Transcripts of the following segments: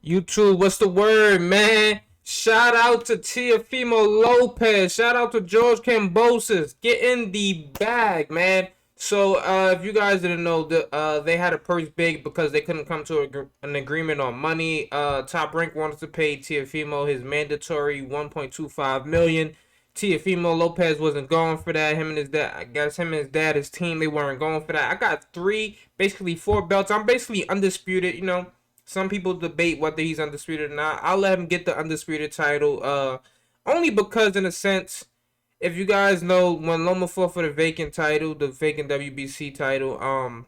YouTube, what's the word, man? Shout out to Teofimo Lopez. Shout out to George Kambosos. Get in the bag, man. So, if you guys didn't know, they had a purse big because they couldn't come to an agreement on money. Top Rank wanted to pay Teofimo his mandatory 1.25 million. Teofimo Lopez wasn't going for that. Him and his dad, I guess him and his dad, his team, they weren't going for that. I got basically four belts. I'm basically undisputed, you know. Some people debate whether he's undisputed or not. I'll let him get the undisputed title. Only because in a sense, if you guys know, when Loma fought for the vacant title, the vacant WBC title,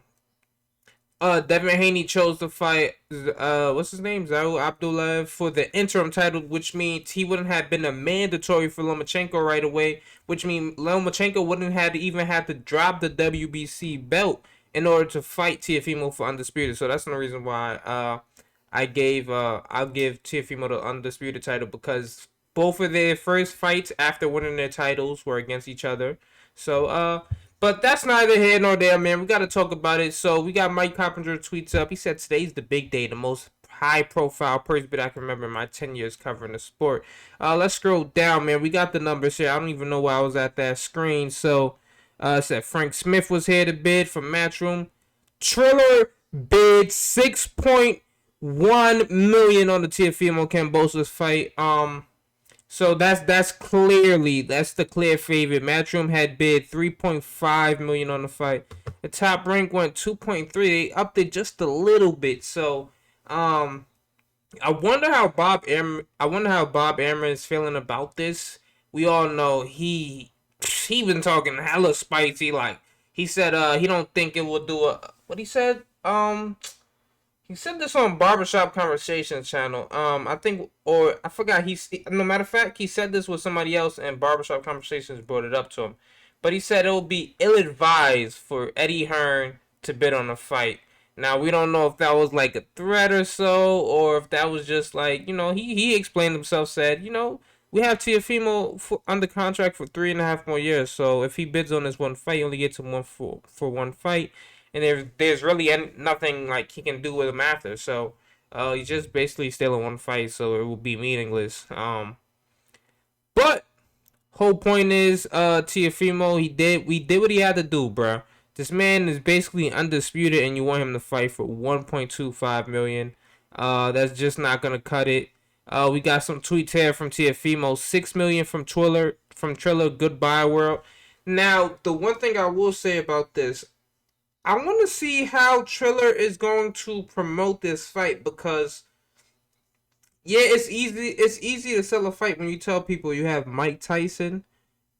Devin Haney chose to fight what's his name? Zaul Abdullah for the interim title, which means he wouldn't have been a mandatory for Lomachenko right away, which means Lomachenko wouldn't have to even have to drop the WBC belt in order to fight Teofimo for undisputed. So that's the reason why I'll give Teofimo the undisputed title, because both of their first fights after winning their titles were against each other. So but that's neither here nor there, man. We got to talk about it. So we got Mike Coppinger tweets up. He said today's the big day, the most high-profile purse bid I can remember in my 10 years covering the sport. Let's scroll down, man. We got the numbers here. I don't even know why I was at that screen. So it said Frank Smith was here to bid from Matchroom. Triller bid 6.1 million on the Teofimo Kambosos fight. So that's the clear favorite. Matchroom had bid 3.5 million on the fight. The Top Rank went 2.3. They upped it just a little bit. So I wonder how Bob Arum is feeling about this. We all know he been talking hella spicy. Like, he said he don't think it will do what he said. He said this on Barbershop Conversations channel. I think, or I forgot. No matter of fact, he said this with somebody else, and Barbershop Conversations brought it up to him. But he said it will be ill-advised for Eddie Hearn to bid on a fight. Now, we don't know if that was like a threat or so, or if that was just like, you know, he explained himself, said, you know, we have Teofimo under contract for 3.5 more years. So if he bids on this one fight, he only gets him for one fight, and there's really nothing like he can do with him after. So he's just basically still in one fight, so it will be meaningless. But whole point is, Teofimo, we did what he had to do, bro. This man is basically undisputed, and you want him to fight for 1.25 million. That's just not gonna cut it. We got some tweets here from Teofimo. 6 million from Triller. Goodbye world. Now, the one thing I will say about this, I want to see how Triller is going to promote this fight, because yeah, it's easy. It's easy to sell a fight when you tell people you have Mike Tyson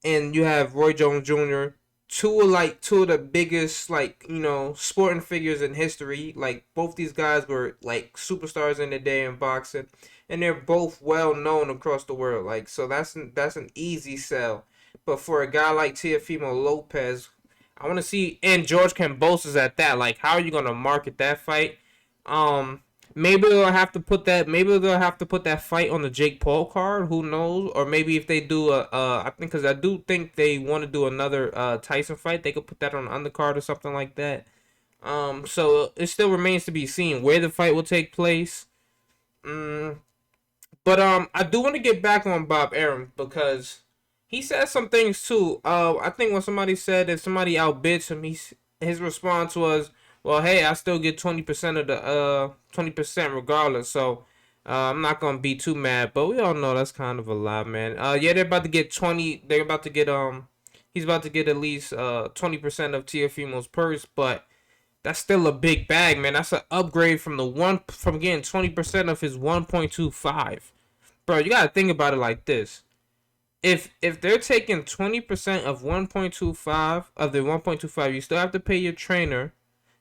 and you have Roy Jones Jr. Two of the biggest, like, you know, sporting figures in history. Like, both these guys were like superstars in their day in boxing, and they're both well known across the world. Like, so that's an easy sell. But for a guy like Teofimo Lopez, I want to see, and George Kambosos at that. Like, how are you gonna market that fight? Maybe they'll have to put that. Maybe they'll have to put that fight on the Jake Paul card. Who knows? Or maybe if they do I think, because I do think they want to do another Tyson fight, they could put that on the undercard or something like that. So it still remains to be seen where the fight will take place. But I do want to get back on Bob Arum, because he said some things too. I think when somebody said if somebody outbids him, his response was, well, hey, I still get 20% of the 20% regardless. So I'm not gonna be too mad. But we all know that's kind of a lie, man. Yeah, they're about to get 20. They're about to get he's about to get at least 20% of Teofimo's purse, but that's still a big bag, man. That's an upgrade from getting 20% of his 1.25. Bro, you gotta think about it like this. If they're taking 20% of 1.25 of the 1.25, you still have to pay your trainer,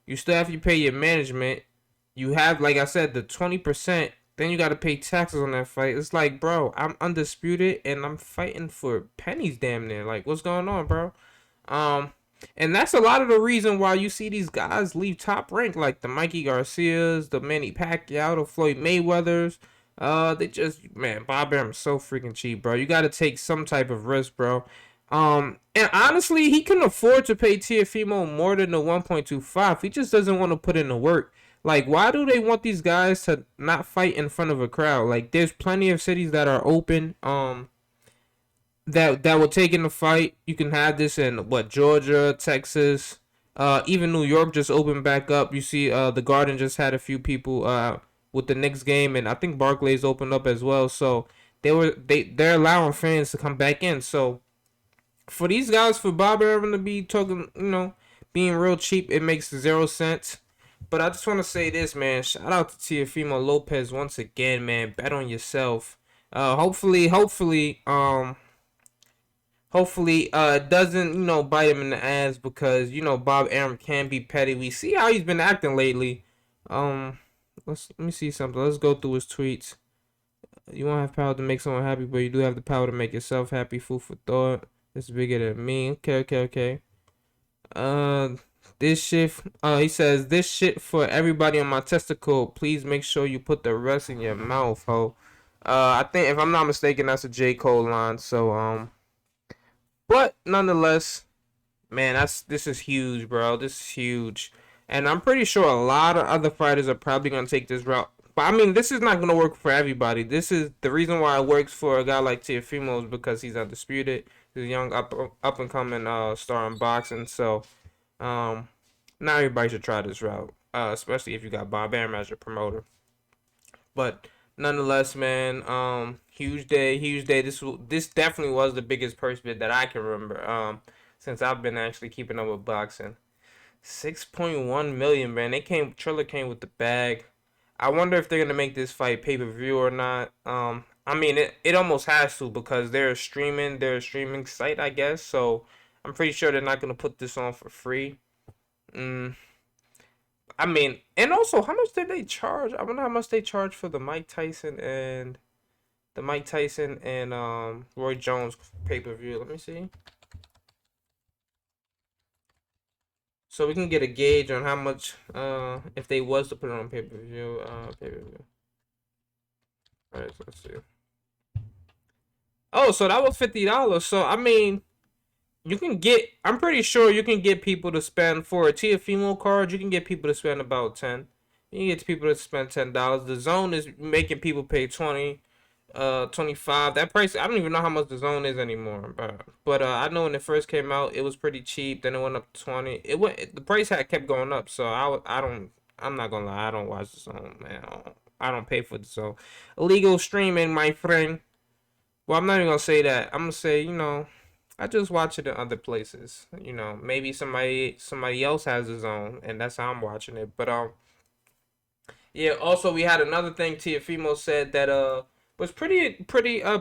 you still have to pay your management. You have, like I said, the 20%. Then you got to pay taxes on that fight. It's like, bro, I'm undisputed and I'm fighting for pennies, damn near. Like, what's going on, bro? And that's a lot of the reason why you see these guys leave Top Rank, like the Mikey Garcias, the Manny Pacquiao, the Floyd Mayweathers. They just, man, Bob Arum's so freaking cheap, bro. You got to take some type of risk, bro. And honestly, he can afford to pay Teofimo more than the 1.25. He just doesn't want to put in the work. Like, why do they want these guys to not fight in front of a crowd? Like, there's plenty of cities that are open. That will take in the fight. You can have this in what, Georgia, Texas, even New York just opened back up. You see, the Garden just had a few people with the Knicks game, and I think Barclays opened up as well. So they're allowing fans to come back in. So for these guys, for Bob Arum to be talking, being real cheap, it makes 0 cents. But I just want to say this, man. Shout out to Teofimo Lopez once again, man. Bet on yourself. Hopefully, it doesn't, bite him in the ass because, Bob Arum can be petty. We see how he's been acting lately. Let me see something. Let's go through his tweets. You won't have power to make someone happy, but you do have the power to make yourself happy. Food for thought. It's bigger than me. Okay. Uh, this shit. He says this shit for everybody on my testicle. Please make sure you put the rest in your mouth, ho. I think if I'm not mistaken, that's a J. Cole line. So but nonetheless, man, this is huge, bro. This is huge, and I'm pretty sure a lot of other fighters are probably gonna take this route. But I mean, this is not gonna work for everybody. This is the reason why it works for a guy like Teofimo is because he's undisputed. He's a young up and coming star in boxing. So, um, not everybody should try this route, especially if you got Bob Arum as your promoter. But nonetheless, man, huge day, huge day. This definitely was the biggest purse bid that I can remember. Since I've been actually keeping up with boxing. 6.1 million, man. Triller came with the bag. I wonder if they're gonna make this fight pay per view or not. I mean it almost has to because they're a streaming site, I guess. So I'm pretty sure they're not gonna put this on for free. Mm, I mean, and also, how much did they charge? I wonder how much they charge for the Mike Tyson and Roy Jones pay per view. Let me see. So we can get a gauge on how much if they was to put it on pay per view. All right, so let's see. Oh, so that was $50. So I mean, you can get. I'm pretty sure you can get people to spend for a Teofimo card. You can get people to spend about 10. You can get people to spend $10. The zone is making people pay 20, 25. That price, I don't even know how much the zone is anymore. But I know when it first came out, it was pretty cheap. Then it went up to 20. The price had kept going up. So I'm not gonna lie. I don't watch the zone, man. I don't pay for the zone. Illegal streaming, my friend. Well, I'm not even gonna say that. I'm gonna say, I just watch it in other places. Maybe somebody else has his own, and that's how I'm watching it. But yeah. Also, we had another thing. Teofimo said that was pretty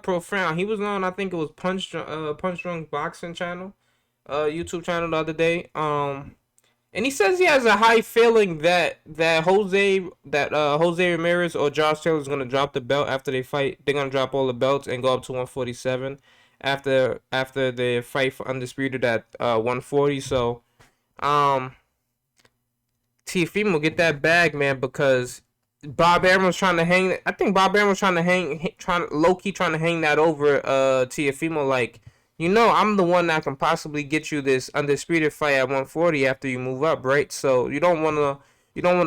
profound. He was on, I think it was Punch Drunk Boxing channel, YouTube channel the other day. And he says he has a high feeling that Jose Ramirez or Josh Taylor is gonna drop the belt after they fight. They're gonna drop all the belts and go up to 147 after the fight for undisputed at 140. So um Teofimo get that bag, man, because Bob Arum was trying to hang. I think Bob Arum was trying to low key trying to hang that over Teofimo. Like, I'm the one that can possibly get you this undisputed fight at 140 after you move up, right? So you don't wanna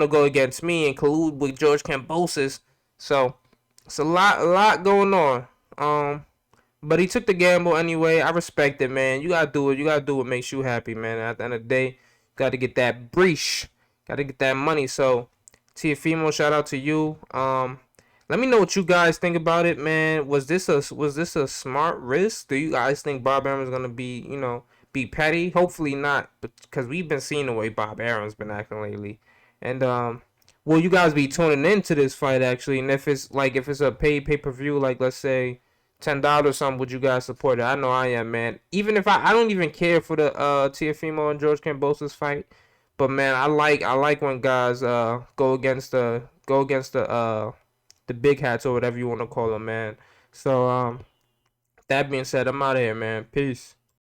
go against me and collude with George Kambosos. So it's a lot going on. But he took the gamble anyway. I respect it, man. You gotta do it. You gotta do what makes you happy, man. At the end of the day, you gotta get that breach. Gotta get that money. So, Teofimo, shout out to you. Let me know what you guys think about it, man. Was this a smart risk? Do you guys think Bob Arum is gonna be petty? Hopefully not, but because we've been seeing the way Bob Arum's been acting lately. And will you guys be tuning into this fight actually? And if it's a paid pay per view, like let's say $10 or something, would you guys support it? I know I am, man. Even if I don't even care for the Teofimo and George Kambosos fight, but man, I like when guys go against the big hats or whatever you want to call them, man. So that being said, I'm out of here, man. Peace.